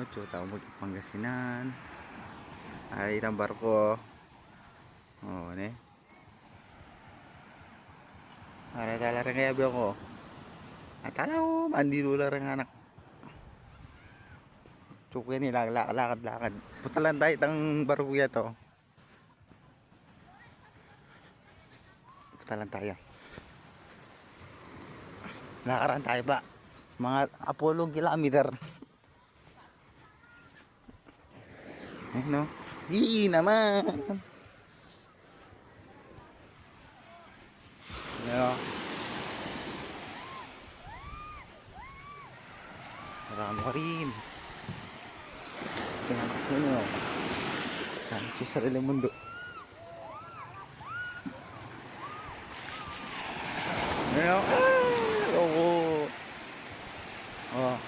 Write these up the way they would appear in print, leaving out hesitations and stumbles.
Ocho, tawag mo Pangasinan. Ay, itang barko. Oh, ne. Para tala rin kaya ko. At alam, andi dula rin anak. Chukuya nila, lakad-lakad. Punta lang tayo itang barko ya to. Punta lang tayo. Lakaran tayo ba? Mga Apollo kilometer. Eh no? Ii naman. Ano? Marami ka rin. Tingnan ko sa inyo. Kaya sa sariling mundo. Ano? Oo. Oh.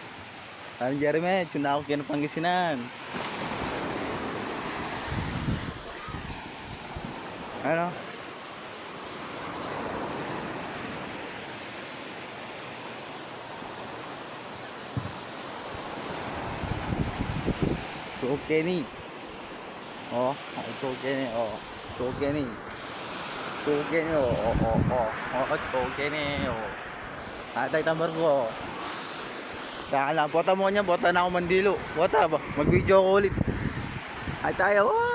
Parang Jeremy, tuna ako kaya Pangasinan. Ano? So Kenny. Oh, so Kenny. Oh, so Kenny. So Kenny. So Kenny. Oh. Atay tambar ko. Kaya lang, bota mo niya, bota na ako mandilo. Bota ba? Mag-video ko ulit. Ay tayo.